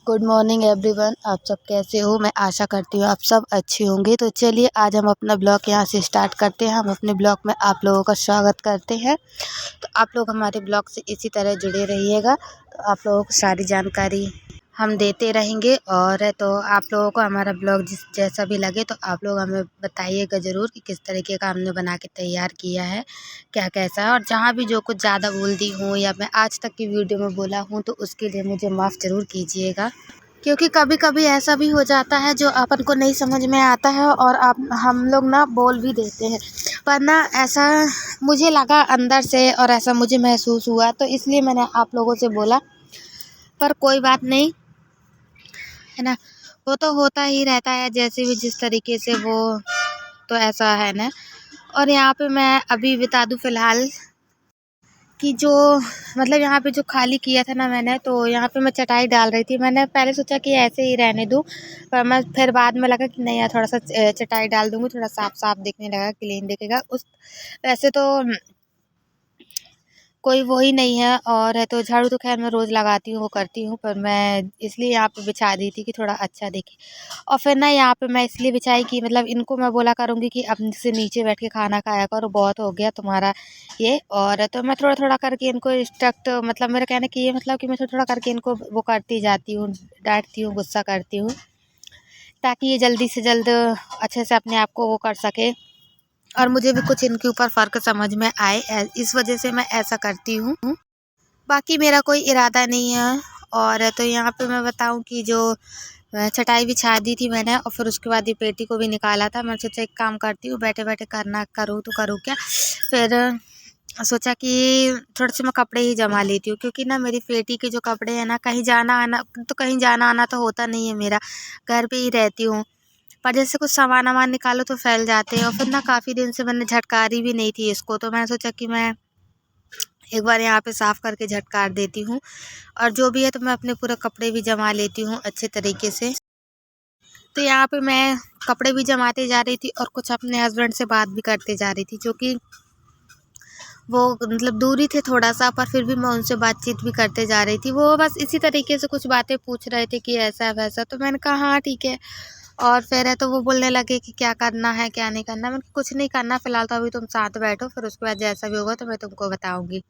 Good morning everyone. आप सब कैसे हो? मैं आशा करती हूँ आप सब अच्छे होंगे। तो चलिए आज हम अपना ब्लॉग यहाँ से स्टार्ट करते हैं। हम अपने ब्लॉग में आप लोगों का स्वागत करते हैं। तो आप लोग हमारे ब्लॉग से इसी तरह जुड़े रहिएगा। तो आप लोगों को सारी जानकारी हम देते रहेंगे। और तो आप लोगों को हमारा ब्लॉग जैसा भी लगे तो आप लोग हमें बताइएगा ज़रूर कि किस तरीके का हमने बना के तैयार किया है, क्या कैसा है। और जहाँ भी जो कुछ ज़्यादा बोल दी हूँ या मैं आज तक की वीडियो में बोला हूँ तो उसके लिए मुझे माफ़ ज़रूर कीजिएगा, क्योंकि कभी कभी ऐसा भी हो जाता है जो अपन को नहीं समझ में आता है और आप हम लोग ना बोल भी देते हैं, पर ना ऐसा मुझे लगा अंदर से और ऐसा मुझे महसूस हुआ तो इसलिए मैंने आप लोगों से बोला। पर कोई बात नहीं, है ना, वो तो होता ही रहता है जैसे भी जिस तरीके से वो, तो ऐसा है ना। और यहाँ पे मैं अभी बता दूँ फ़िलहाल कि जो मतलब यहाँ पे जो खाली किया था ना मैंने, तो यहाँ पे मैं चटाई डाल रही थी। मैंने पहले सोचा कि ऐसे ही रहने दूँ, पर मैं फिर बाद में लगा कि नहीं यार, थोड़ा सा चटाई डाल दूँगी, थोड़ा साफ साफ दिखने लगा, क्लीन दिखेगा। उस वैसे तो कोई वो ही नहीं है। और है तो झाड़ू तो खैर मैं रोज़ लगाती हूँ, वो करती हूँ, पर मैं इसलिए यहाँ पे बिछा दी थी कि थोड़ा अच्छा दिखे। और फिर ना यहाँ पे मैं इसलिए बिछाई कि मतलब इनको मैं बोला करूँगी कि अब से नीचे बैठ के खाना खाया करो, बहुत हो गया तुम्हारा ये। और तो मैं थोड़ा थोड़ा करके इनको इंस्ट्रक्ट, मतलब मेरा कहने की ये मतलब कि मैं थोड़ा थोड़ा करके इनको वो करती जाती हूँ, डांटती हूँ, गुस्सा करती हूँ, ताकि ये जल्दी से जल्द अच्छे से अपने आप को वो कर सके और मुझे भी कुछ इनके ऊपर फ़र्क समझ में आए। इस वजह से मैं ऐसा करती हूँ। बाकी मेरा कोई इरादा नहीं है। और तो यहाँ पे मैं बताऊँ कि जो चटाई बिछा दी थी मैंने और फिर उसके बाद ये पेटी को भी निकाला था। मैं सोचा एक काम करती हूँ, बैठे बैठे करना करूँ तो करूँ क्या। फिर सोचा कि थोड़े से मैं कपड़े ही जमा लेती हूँ, क्योंकि ना मेरी पेटी के जो कपड़े हैं ना, कहीं जाना आना तो कहीं जाना आना तो होता नहीं है मेरा, घर पे ही रहती हूँ। पर जैसे कुछ सामान वामान निकालो तो फैल जाते हैं। और फिर ना काफ़ी दिन से मैंने झटकारी भी नहीं थी इसको, तो मैंने सोचा कि मैं एक बार यहाँ पे साफ़ करके झटकार देती हूँ। और जो भी है तो मैं अपने पूरे कपड़े भी जमा लेती हूँ अच्छे तरीके से। तो यहाँ पे मैं कपड़े भी जमाते जा रही थी और कुछ अपने हस्बैंड से बात भी करते जा रही थी, जो कि वो मतलब दूरी थे थोड़ा सा, पर फिर भी मैं उनसे बातचीत भी करते जा रही थी। वो बस इसी तरीके से कुछ बातें पूछ रहे थे कि ऐसा वैसा, तो मैंने कहा हाँ ठीक है। और फिर है तो वो बोलने लगे कि क्या करना है क्या नहीं करना। मैंने कहा कुछ नहीं करना फ़िलहाल, तो अभी तुम साथ बैठो, फिर उसके बाद जैसा भी होगा तो मैं तुमको बताऊँगी।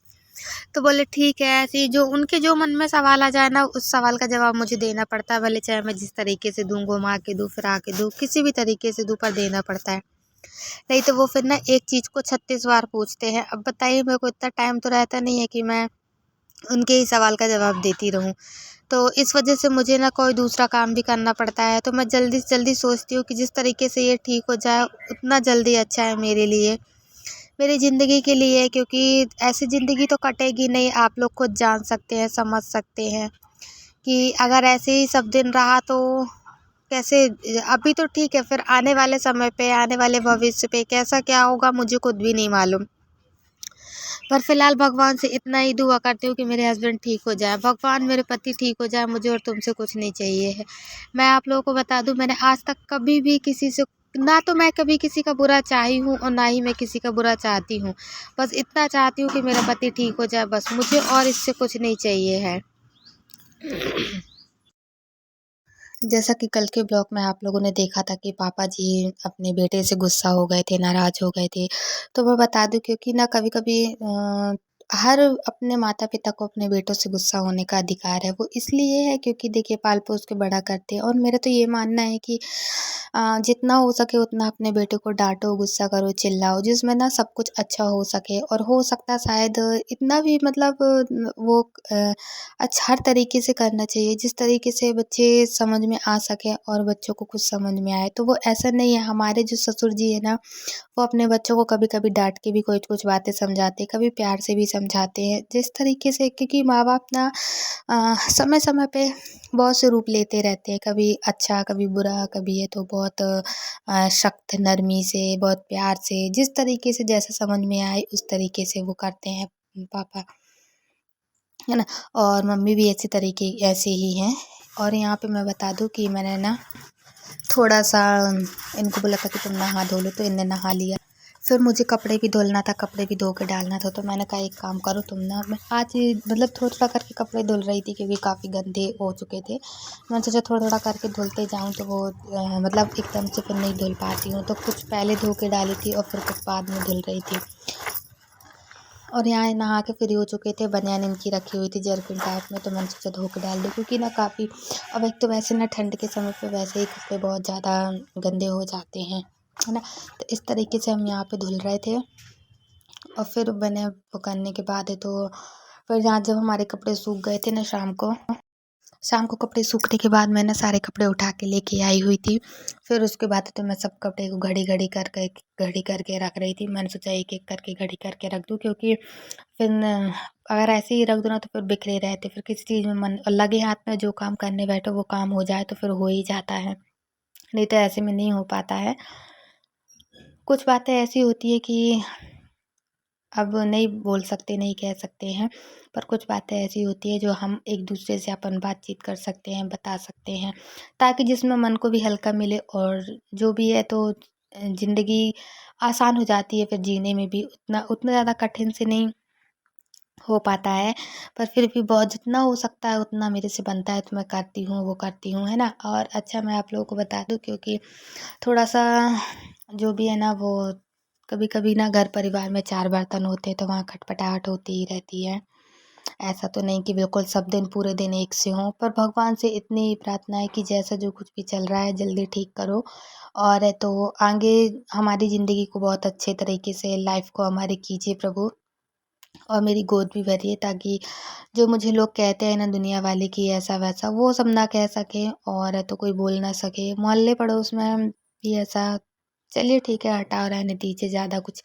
तो बोले ठीक है। ऐसे ही जो उनके जो मन में सवाल आ जाए ना, उस सवाल का जवाब मुझे देना पड़ता है, भले चाहे मैं जिस तरीके से दूँ, घुमा के दूँ, फिरा के दूँ, किसी भी तरीके से दूँ, पर देना पड़ता है। नहीं तो वो फिर ना एक चीज़ को 36 बार पूछते हैं। अब बताइए, मेरे को इतना टाइम तो रहता नहीं है कि मैं उनके ही सवाल का जवाब देती रहूँ। तो इस वजह से मुझे ना कोई दूसरा काम भी करना पड़ता है। तो मैं जल्दी से जल्दी सोचती हूँ कि जिस तरीके से ये ठीक हो जाए उतना जल्दी अच्छा है मेरे लिए, मेरी ज़िंदगी के लिए। क्योंकि ऐसी ज़िंदगी तो कटेगी नहीं, आप लोग खुद जान सकते हैं, समझ सकते हैं कि अगर ऐसे ही सब दिन रहा तो कैसे। अभी तो ठीक है, फिर आने वाले समय पे, आने वाले भविष्य पे कैसा क्या होगा मुझे खुद भी नहीं मालूम। पर फिलहाल भगवान से इतना ही दुआ करती हूँ कि मेरे हस्बैंड ठीक हो जाए, भगवान मेरे पति ठीक हो जाए, मुझे और तुमसे कुछ नहीं चाहिए है। मैं आप लोगों को बता दूँ, मैंने आज तक कभी भी किसी से ना, तो मैं कभी किसी का बुरा चाही हूँ और ना ही मैं किसी का बुरा चाहती हूँ। बस इतना चाहती हूँ कि मेरा पति ठीक हो जाए, बस मुझे और इससे कुछ नहीं चाहिए है। जैसा कि कल के ब्लॉग में आप लोगों ने देखा था कि पापा जी अपने बेटे से गुस्सा हो गए थे, नाराज़ हो गए थे। तो मैं बता दूँ, क्योंकि ना कभी-कभी हर अपने माता-पिता को अपने बेटों से गुस्सा होने का अधिकार है। वो इसलिए है क्योंकि देखिए पाल-पोस के बड़ा करते हैं। और मेरा तो ये मानना है कि जितना हो सके उतना अपने बेटे को डाँटो, गुस्सा करो, चिल्लाओ, जिसमें ना सब कुछ अच्छा हो सके। और हो सकता है शायद इतना भी मतलब वो अच्छा हर तरीके से करना चाहिए जिस तरीके से बच्चे समझ में आ सकें और बच्चों को कुछ समझ में आए। तो वो ऐसा नहीं है, हमारे जो ससुर जी है ना, वो अपने बच्चों को कभी-कभी डाँट के भी कुछ-कुछ बातें समझाते हैं, कभी प्यार से भी समझाते हैं। जिस तरीके से, क्योंकि माँ-बाप ना समय-समय पे बहुत से रूप लेते रहते हैं, कभी अच्छा, कभी बुरा, कभी ये तो बहुत सख्त नरमी से, बहुत प्यार से, जिस तरीके से जैसा समझ में आए उस तरीके से वो करते हैं पापा, है ना? और मम्मी भी ऐसे तरीके ऐसे ही हैं। और यहाँ पे मैं बता दूँ कि मैंने ना थोड़ा-सा इनको बोला था कि तुम नहा धो लो, तो इनने नहा लिया। फिर मुझे कपड़े भी धुलना था, कपड़े भी धो के डालना था। तो मैंने कहा एक काम करो तुम ना, मैं आज मतलब थोड़ा थोड़ा करके कपड़े धुल रही थी क्योंकि काफ़ी गंदे हो चुके थे। मैंने सोचा थोड़ा थोड़ा करके धुलते जाऊँ तो वो मतलब एकदम से फिर नहीं धुल पाती हूँ। तो कुछ पहले धो के डाली थी और फिर कुछ बाद में धुल रही थी। और यहाँ नहा के फ्री हो चुके थे, बनियान इनकी रखी हुई थी जर्किन टाइप में। तो मैंने सोचा धो के डाल दूँ क्योंकि ना काफ़ी, अब एक तो वैसे ना ठंड के समय पे वैसे ही कपड़े बहुत ज़्यादा गंदे हो जाते हैं, है ना। तो इस तरीके से हम यहाँ पे धुल रहे थे। और फिर मैंने वो करने के बाद है तो फिर यहाँ जब हमारे कपड़े सूख गए थे ना शाम को कपड़े सूखने के बाद मैं ना सारे कपड़े उठा के लेके आई हुई थी। फिर उसके बाद तो मैं सब कपड़े को घड़ी करके रख रही थी। मैंने सोचा एक एक करके घड़ी करके रख दूँ क्योंकि फिर अगर ऐसे ही रख दो ना तो फिर बिखरे रहते, फिर किसी चीज़ में मन लगे हाथ में जो काम करने बैठो वो काम हो जाए तो फिर हो ही जाता है, नहीं तो ऐसे में नहीं हो पाता है। कुछ बातें ऐसी होती है कि अब नहीं बोल सकते, नहीं कह सकते हैं, पर कुछ बातें ऐसी होती है जो हम एक दूसरे से अपन बातचीत कर सकते हैं, बता सकते हैं, ताकि जिसमें मन को भी हल्का मिले और जो भी है तो ज़िंदगी आसान हो जाती है फिर जीने में भी, उतना उतना ज़्यादा कठिन से नहीं हो पाता है। पर फिर भी बहुत जितना हो सकता है उतना मेरे से बनता है तो मैं करती हूँ, वो करती हूँ, है ना। और अच्छा मैं आप लोगों को बता दूँ क्योंकि थोड़ा-सा जो भी है ना वो कभी कभी ना घर परिवार में 4 बर्तन होते हैं तो वहाँ खटपटाहट होती ही रहती है। ऐसा तो नहीं कि बिल्कुल सब दिन पूरे दिन एक से हों, पर भगवान से इतनी ही प्रार्थना है कि जैसा जो कुछ भी चल रहा है जल्दी ठीक करो और तो आगे हमारी ज़िंदगी को बहुत अच्छे तरीके से लाइफ को हमारे कीजिए प्रभु। और मेरी गोद भी भरिए ताकि जो मुझे लोग कहते हैं ना दुनिया वाले कि ऐसा वैसा, वो सब ना कह सकें और तो कोई बोल ना सके। मोहल्ले पड़ोस में भी ऐसा, चलिए ठीक है हटाओ रहने दीजिए, ज़्यादा कुछ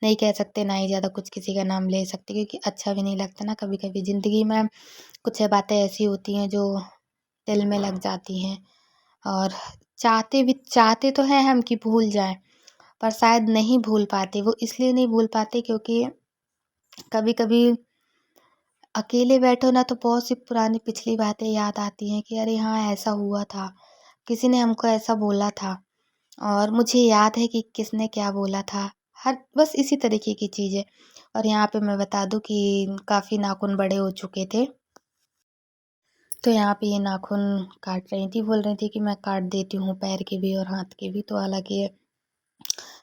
नहीं कह सकते, ना ही ज़्यादा कुछ किसी का नाम ले सकते क्योंकि अच्छा भी नहीं लगता ना। कभी-कभी ज़िंदगी में कुछ बातें ऐसी होती हैं जो दिल में लग जाती हैं और चाहते तो हैं हम कि भूल जाएँ, पर शायद नहीं भूल पाते। वो इसलिए नहीं भूल पाते क्योंकि कभी-कभी अकेले बैठो ना तो बहुत सी पुरानी पिछली बातें याद आती हैं कि अरे हाँ ऐसा हुआ था, किसी ने हमको ऐसा बोला था और मुझे याद है कि किसने क्या बोला था। हर बस इसी तरीके की चीज़ें। और यहाँ पे मैं बता दूँ कि काफ़ी नाखून बड़े हो चुके थे, तो यहाँ पे ये नाखून काट रही थी, बोल रही थी कि मैं काट देती हूँ पैर के भी और हाथ के भी। तो हालाँकि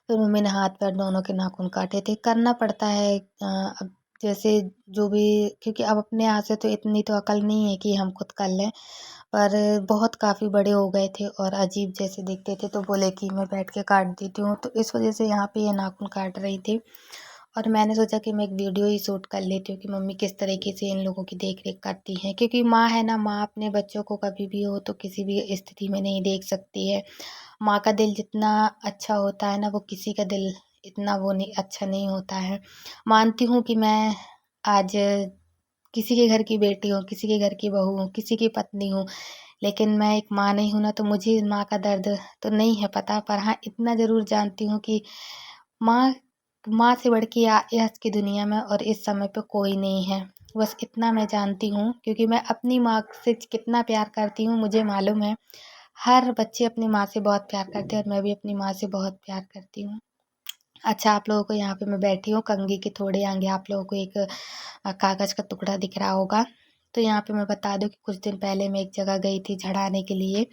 फिर मम्मी ने हाथ पैर दोनों के नाखून काटे थे। करना पड़ता है अब जैसे जो भी, क्योंकि अब अपने यहाँ से तो इतनी तो अकल नहीं है कि हम खुद कर लें, पर बहुत काफ़ी बड़े हो गए थे और अजीब जैसे दिखते थे तो बोले कि मैं बैठ के काट देती हूँ। तो इस वज़ह से यहाँ पे ये नाखून काट रही थी और मैंने सोचा कि मैं एक वीडियो ही शूट कर लेती हूँ कि मम्मी किस तरीके से इन लोगों की देख-रेख करती हैं। क्योंकि माँ है ना, माँ अपने बच्चों को कभी भी हो तो किसी भी स्थिति में नहीं देख सकती है। माँ का दिल जितना अच्छा होता है ना वो किसी का दिल इतना वो नहीं अच्छा नहीं होता है। मानती हूँ कि मैं आज किसी के घर की बेटी हूँ, किसी के घर की बहू हूँ, किसी की पत्नी हूँ, लेकिन मैं एक माँ नहीं हूँ ना तो मुझे माँ का दर्द तो नहीं है पता। पर हाँ, इतना ज़रूर जानती हूँ कि माँ माँ से बढ़ के आज की दुनिया में और इस समय पे कोई नहीं है। बस इतना मैं जानती हूँ क्योंकि मैं अपनी माँ से कितना प्यार करती हूँ मुझे मालूम है। हर बच्चे अपनी माँ से बहुत प्यार करते हैं और मैं भी अपनी माँ से बहुत प्यार करती हूँ। अच्छा आप लोगों को यहाँ पे मैं बैठी हूँ, कंघी के थोड़े आगे आप लोगों को एक कागज़ का टुकड़ा दिख रहा होगा। तो यहाँ पे मैं बता दूँ कि कुछ दिन पहले मैं एक जगह गई थी झड़ाने के लिए,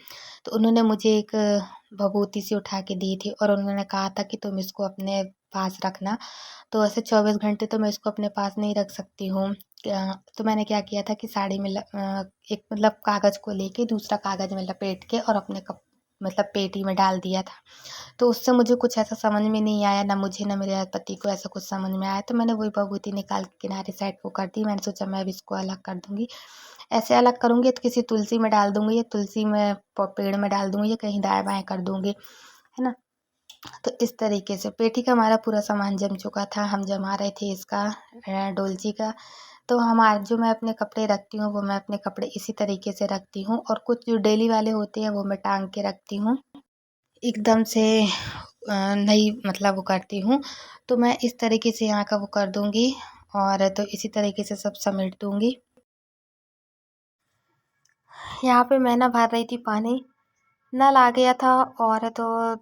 तो उन्होंने मुझे एक भभूति सी उठा के दी थी और उन्होंने कहा था कि तुम इसको अपने पास रखना। तो ऐसे 24 घंटे तो मैं इसको अपने पास नहीं रख सकती हूँ। तो मैंने क्या किया था कि साड़ी में एक मतलब कागज़ को लेके दूसरा कागज़ में लपेट के और अपने मतलब पेटी में डाल दिया था। तो उससे मुझे कुछ ऐसा समझ में नहीं आया, ना मुझे ना मेरे पति को ऐसा कुछ समझ में आया। तो मैंने वही भभूति निकाल के किनारे साइड को कर दी। मैंने सोचा मैं अब इसको अलग कर दूँगी। ऐसे अलग करूँगी तो किसी तुलसी में डाल दूँगी या तुलसी में पेड़ में डाल दूँगी या कहीं दाएँ-बाएँ कर दूँगी, है ना? तो इस तरीके से पेटी का हमारा पूरा सामान जम चुका था। हम जमा रहे थे इसका डोलची का। तो जो मैं अपने कपड़े रखती हूँ वो मैं अपने कपड़े इसी तरीके से रखती हूँ और कुछ जो डेली वाले होते हैं वो मैं टाँग के रखती हूँ। एकदम से नहीं मतलब वो करती हूँ, तो मैं इस तरीके से यहाँ का वो कर दूँगी और तो इसी तरीके से सब समेट दूँगी। यहाँ पे मैं ना भर रही थी पानी, नल आ गया था और तो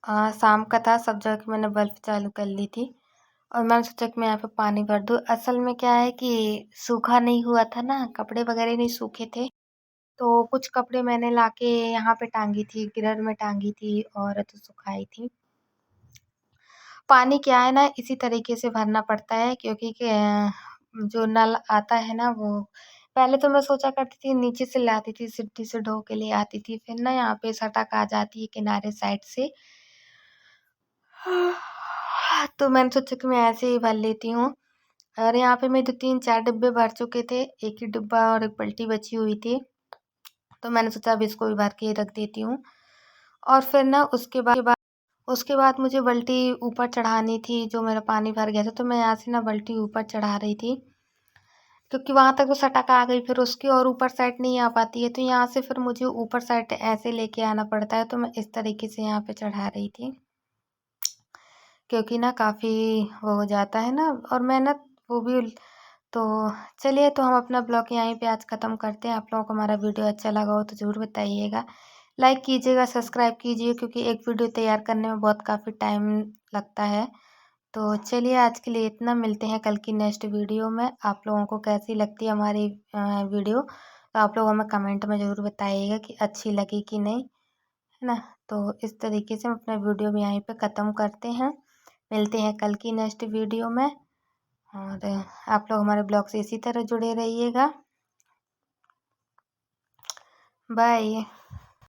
शाम का था, सब जगह की मैंने बल्ब चालू कर ली थी और मैंने सोचा कि मैं यहाँ पे पानी भर दूँ। असल में क्या है कि सूखा नहीं हुआ था ना, कपड़े वगैरह नहीं सूखे थे, तो कुछ कपड़े मैंने लाके यहाँ पे टांगी थी, गिरर में टांगी थी और तो सुखाई थी। पानी क्या है ना, इसी तरीके से भरना पड़ता है क्योंकि जो नल आता है ना वो पहले तो मैं सोचा करती थी नीचे से लाती थी, सिड्डी से ढो के ले आती थी, फिर ना यहाँ पे सटक आ जाती है किनारे साइड से। तो मैंने सोचा कि मैं ऐसे ही भर लेती हूँ और यहाँ पे मेरे 3-4 डिब्बे भर चुके थे, एक ही डिब्बा और एक बाल्टी बची हुई थी, तो मैंने सोचा अब इसको भी भर के रख देती हूँ। और फिर ना उसके बाद मुझे बाल्टी ऊपर चढ़ानी थी, जो मेरा पानी भर गया था, तो मैं यहाँ से ना बाल्टी ऊपर चढ़ा रही थी क्योंकि वहाँ तक वो सटक आ गई, फिर उसकी और ऊपर साइड नहीं आ पाती है, तो यहाँ से फिर मुझे ऊपर साइड ऐसे लेके आना पड़ता है, तो मैं इस तरीके से यहाँ पे चढ़ा रही थी क्योंकि ना काफ़ी वो हो जाता है ना और मेहनत वो भी। तो चलिए, तो हम अपना ब्लॉग यहीं पे आज ख़त्म करते हैं। आप लोगों को हमारा वीडियो अच्छा लगा हो तो ज़रूर बताइएगा, लाइक कीजिएगा, सब्सक्राइब कीजिए क्योंकि एक वीडियो तैयार करने में बहुत काफ़ी टाइम लगता है। तो चलिए, आज के लिए इतना, मिलते हैं कल की नेक्स्ट वीडियो में। आप लोगों को कैसी लगती है हमारी वीडियो, तो आप लोग हमें कमेंट में ज़रूर बताइएगा कि अच्छी लगी कि नहीं, है ना। तो इस तरीके से हम अपना वीडियो भी यहीं पे ख़त्म करते हैं। मिलते हैं कल की नेक्स्ट वीडियो में और आप लोग हमारे ब्लॉग से इसी तरह जुड़े रहिएगा। बाय।